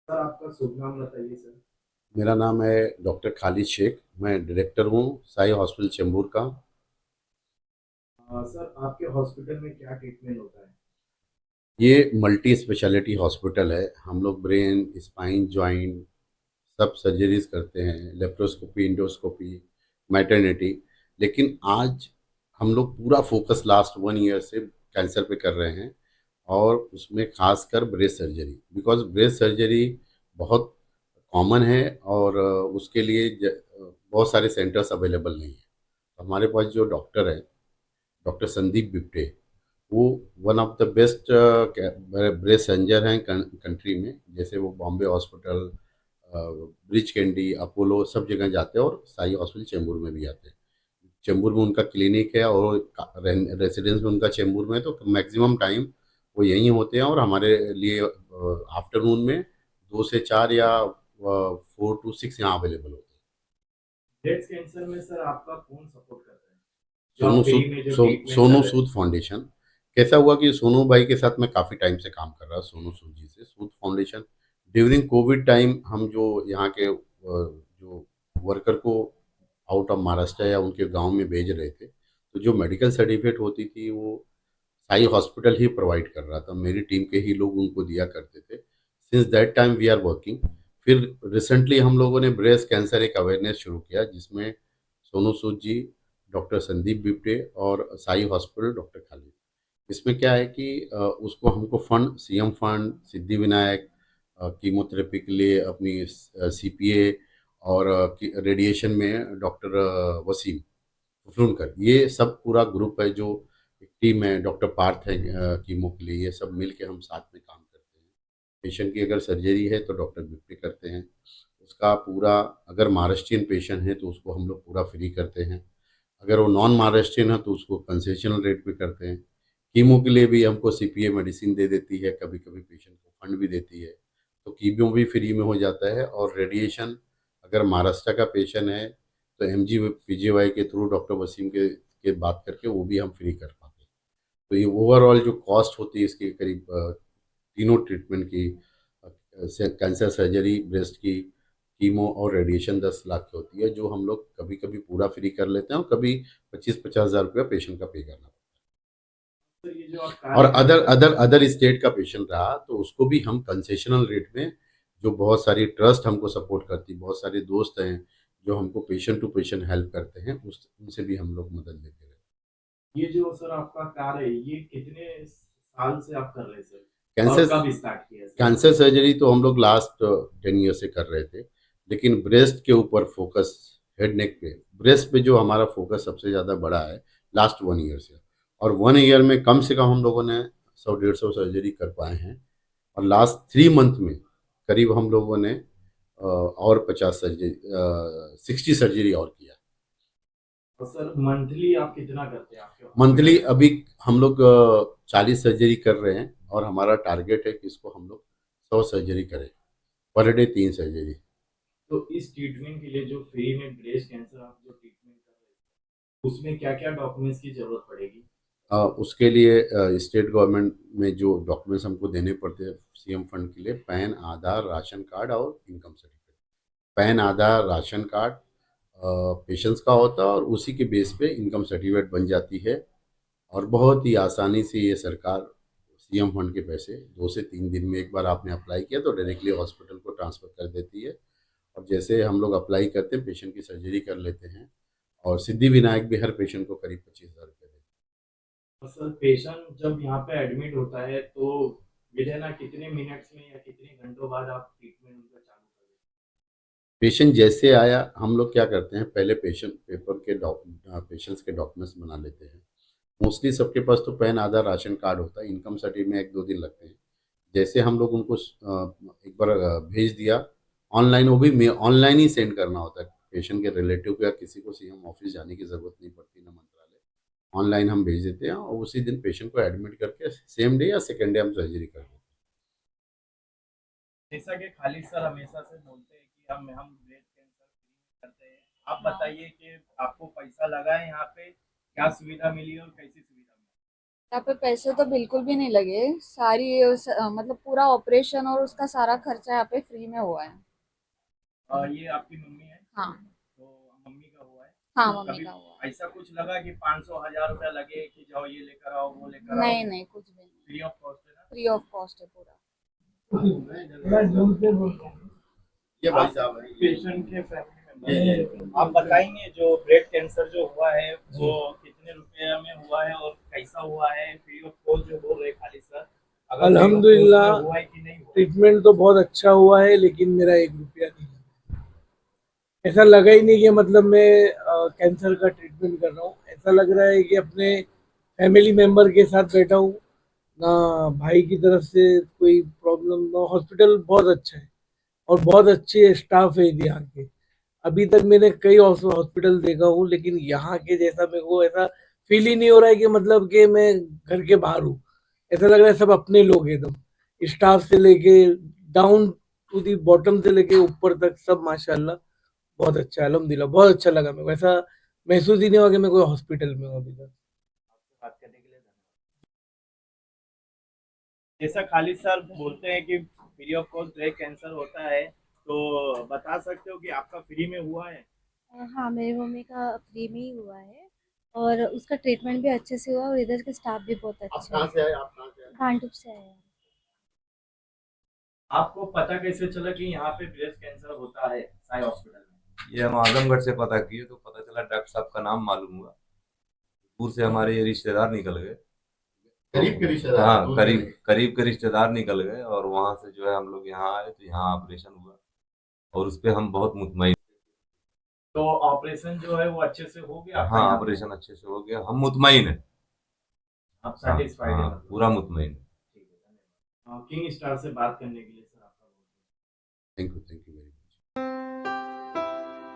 Sir आपका शुभ नाम बताइए सर। मेरा नाम है डॉक्टर खालिद शेख। मैं डायरेक्टर हूँ साई हॉस्पिटल चेंबूर का। सर आपके हॉस्पिटल में क्या ट्रीटमेंट होता है? ये मल्टी स्पेशलिटी हॉस्पिटल है। हम लोग ब्रेन, स्पाइन, जॉइंट सब सर्जरीज करते हैं, लेप्रोस्कोपी, इंडोस्कोपी, मैटरनिटी। लेकिन आज हम लोग पूरा फोकस लास्ट 1 ईयर से कैंसर पे कर रहे हैं, और उसमें खासकर breast surgery, because breast surgery बहुत कॉमन है, और उसके लिए बहुत सारे सेंटर्स अवेलेबल नहीं है। हमारे पास जो डॉक्टर है, डॉक्टर संदीप बिप्टे, वो one of the best breast surgeon हैं कंट्री में। जैसे वो बॉम्बे हॉस्पिटल, ब्रिच कैंडी, अपोलो सब जगह जाते हैं, और साई हॉस्पिटल चेंबूर में भी आते हैं। चेंबूर में उनका क्लिनिक है, और रेसिडेंस में उनका चेंबूर में है, तो मैक्सिमम टाइम वो यहीं होते हैं। और हमारे लिए आफ्टरनून में 2 से 4 या 4 to 6 यहाँ अवेलेबल होते हैं। ब्रेस्ट कैंसर में सर आपका कौन सपोर्ट करता है, जो सोनू आप फ्री सूद में जो सो, ट्रीटमेंट कर सोनू रहे हैं? सूद फाउंडेशन। कैसा हुआ कि सोनू भाई के साथ मैं काफ़ी टाइम से काम कर रहा, सोनू सूद जी से, सूद फाउंडेशन। ड्यूरिंग कोविड टाइम हम जो यहाँ के जो वर्कर को आउट ऑफ महाराष्ट्र या उनके गांव में भेज रहे थे, तो जो मेडिकल सर्टिफिकेट होती थी वो साई हॉस्पिटल ही प्रोवाइड कर रहा था। मेरी टीम के ही लोग उनको दिया करते थे। Since that time we are working. फिर रिसेंटली हम लोगों ने ब्रेस्ट कैंसर एक अवेयरनेस शुरू किया, जिसमें सोनू सूद जी, डॉक्टर संदीप बिप्टे और साई हॉस्पिटल डॉक्टर खालिद। इसमें क्या है कि उसको हमको fund, CM fund, Siddhi Vinayak, chemotherapy के लिए अपनी सीपीए, और रेडिएशन में डॉक्टर वसीम फुफरुनकर, ये सब पूरा ग्रुप है, जो एक टीम है। डॉक्टर पार्थ है कीमो के लिए। ये सब मिल के हम साथ में काम करते हैं। पेशेंट की अगर सर्जरी है तो डॉक्टर बिप्टे करते हैं। उसका पूरा, अगर महाराष्ट्रियन पेशेंट है तो उसको हम लोग पूरा फ्री करते हैं। अगर वो नॉन महाराष्ट्रियन है तो उसको कंसेशनल रेट पे करते हैं। कीमो के लिए भी हमको सीपीए मेडिसिन दे देती है, कभी कभी पेशेंट को फंड भी देती है, तो कीमो भी फ्री में हो जाता है। और रेडिएशन, अगर महाराष्ट्र का पेशेंट है तो एमजी पीजीवाई के थ्रू डॉक्टर वसीम के बात करके वो भी हम फ्री कर पाते हैं। तो ये ओवरऑल जो कॉस्ट होती है इसकी करीब तीनों ट्रीटमेंट की, कैंसर सर्जरी, ब्रेस्ट की, कीमो और रेडिएशन 10 लाख की होती है, जो हम लोग कभी कभी पूरा फ्री कर लेते हैं, और कभी 25-50 हज़ार रुपया पेशेंट का पे करना पड़ता सर ये जो आप है। और कार्य कर अदर रहे हैं। अदर अदर स्टेट का पेशेंट रहा तो उसको भी हम कंसेशनल रेट में, जो बहुत सारी ट्रस्ट हमको सपोर्ट करती, बहुत सारे दोस्त हैं जो हमको पेशेंट टू पेशेंट हेल्प करते हैं, उस उनसे भी हम लोग मदद लेते हैं। ये जो सर आपका कार्य है, ये कितने साल से आप कर रहे हैं सर, और कैंसर कब स्टार्ट किया सर? कैंसर सर्जरी तो हम लोग लास्ट 10 ईयर से कर रहे थे, लेकिन ब्रेस्ट के ऊपर फोकस, हेड नेक पे, ब्रेस्ट पे जो हमारा फोकस सबसे ज़्यादा बड़ा है लास्ट 1 ईयर से। और 1 ईयर में कम से कम हम लोगों ने 100-150 सर्जरी कर पाए हैं। और लास्ट 3 मंथ में करीब हम लोगों ने और 60 सर्जरी और किया। और सर मंथली आप कितना करते हैं आपके हॉस्पिटल मंथली में? अभी हम लोग 40 सर्जरी कर रहे हैं, और हमारा टारगेट है कि इसको हम लोग 100 सर्जरी करें, पर डे 3 सर्जरी। तो इस ट्रीटमेंट के लिए जो फ्री में ब्रेस्ट कैंसर आप जो ट्रीटमेंट कर रहे हैं, उसमें क्या क्या डॉक्यूमेंट्स की जरूरत पड़ेगी? उसके लिए स्टेट गवर्नमेंट में जो डॉक्यूमेंट्स हमको देने पड़ते हैं सीएम फंड के लिए, पैन, आधार, राशन कार्ड और इनकम सर्टिफिकेट। पैन, आधार, राशन कार्ड पेशेंट्स का होता है, और उसी के बेस पे इनकम सर्टिफिकेट बन जाती है। और बहुत ही आसानी से ये सरकार सीएम फंड के पैसे 2 से 3 दिन में, एक बार आपने अप्लाई किया तो डायरेक्टली हॉस्पिटल को ट्रांसफ़र कर देती है। और जैसे हम लोग अप्लाई करते हैं, पेशेंट की सर्जरी कर लेते हैं। और सिद्धि विनायक भी हर पेशेंट को करीब 25,000 रुपये देते हैं। और सर पेशेंट जब यहाँ पे एडमिट होता है तो विद इन कितने मिनट्स में या कितने घंटों बाद आप ट्रीटमेंट उनका चालू कर देते पेशेंट जैसे आया, हम लोग क्या करते हैं, पहले पेशेंट पेपर के पेशेंट्स के डॉक्यूमेंट्स बना लेते हैं। मोस्टली सबके पास तो पैन, आधार, राशन कार्ड होता है। इनकम सर्टिफिकेट में 1-2 दिन लगते हैं। जैसे हम लोग उनको एक बार भेज दिया ऑनलाइन, वो भी ऑनलाइन ही सेंड करना होता है। पेशेंट के रिलेटिव को या किसी को सीएम ऑफिस जाने की ज़रूरत नहीं पड़ती, ना मंत्रालय। ऑनलाइन हम भेज देते हैं, और उसी दिन पेशेंट को एडमिट करके सेम डे या सेकेंड डे हम सर्जरी कर देते हैं। हैं? जैसा कि खालिद सर हमेशा से बोलते हैं कि हम ब्रेस्ट कैंसर फ्री में करते हैं, आप बताइए कि आपको पैसा लगा है यहाँ पे, क्या सुविधा मिली और कैसी सुविधा मिली? यहाँ पे पैसे तो बिल्कुल भी नहीं लगे। मतलब पूरा ऑपरेशन और उसका सारा खर्चा यहाँ पे फ्री में हुआ है। ये आपकी मम्मी है, हाँ। तो मम्मी का हुआ है। हाँ, तो मम्मी कभी का हुआ है। ऐसा कुछ लगा कि 500 1000 रुपया लगे कि जाओ ये लेकर आओ वो लेकर आओ? नहीं नहीं, कुछ भी नहीं। फ्री ऑफ कॉस्ट है ना? फ्री ऑफ कॉस्ट है पूरा। ये भाई आप साहब है पेशेंट के फैमिली ये मेंबर हैं। आप बताएंगे जो ब्रेस्ट कैंसर जो हुआ है वो कितने रुपए में हुआ है और कैसा हुआ है? फ्री ऑफ कॉस्ट जो बोल रहे खाली सर, अगर फ्री ऑफ कॉस्ट में अल्हम्दुलिल्लाह हुआ है कि नहीं हुआ? ट्रीटमेंट तो बहुत अच्छा हुआ है, लेकिन मेरा 1 रुपया नहीं लगा। ऐसा लगा ही नहीं कि मतलब मैं कैंसर का ट्रीटमेंट कर रहा हूँ। ऐसा लग रहा है कि अपने फैमिली मेंबर के साथ बैठा हूँ। ना भाई की तरफ से कोई प्रॉब्लम, ना हॉस्पिटल बहुत अच्छा है और बहुत अच्छे स्टाफ है यहाँ के। अभी तक मैंने कई हॉस्पिटल देखा हूँ, लेकिन यहाँ के जैसा मेरे को ऐसा फील ही नहीं हो रहा है कि मतलब कि मैं घर के बाहर हूँ। ऐसा लग रहा है सब अपने लोग हैं एकदम, स्टाफ से लेके डाउन टू दी बॉटम से लेके ऊपर तक सब माशाल्लाह बहुत अच्छा है। अल्हम्दुलिल्लाह बहुत अच्छा लगा मेरे को। ऐसा महसूस ही नहीं हुआ कि मैं कोई हॉस्पिटल में हूँ अभी तक। आपसे बात करने के लिए धन्यवाद। जैसा खालिद सर बोलते हैं कि free of cost breast cancer होता है, तो बता सकते हो कि आपका फ्री में हुआ है? हाँ, मेरी मम्मी का फ्री में ही हुआ है और उसका ट्रीटमेंट भी अच्छे से हुआ और इधर के स्टाफ भी बहुत आप अच्छे कहाँ हैं। से आए आप कहाँ से आए भांडुप से आए हैं। आपको पता कैसे चला कि यहाँ पे ब्रेस्ट कैंसर होता है साई हॉस्पिटल में? ये हम आजमगढ़ से पता किए तो पता चला, डॉक्टर साहब का नाम मालूम हुआ। दूर से हमारे ये रिश्तेदार निकल गए। करीब के रिश्तेदार हाँ, दूर करीब के करीब के रिश्तेदार निकल गए और वहां से जो है हम लोग यहाँ आए तो यहाँ ऑपरेशन हुआ और उस पे हम बहुत मुतमईन। तो ऑपरेशन जो है वो अच्छे से हो गया आपका हाँ, यहाँ पे? ऑपरेशन अच्छे से हो गया, हम मुतमईन है। आप हाँ सेटिस्फाइड है हाँ, मतलब? पूरा मुतमईन है। ठीक है, धन्यवाद। किंग स्टार से बात करने के लिए सर आपका बहुत थैंक यू वेरी मच।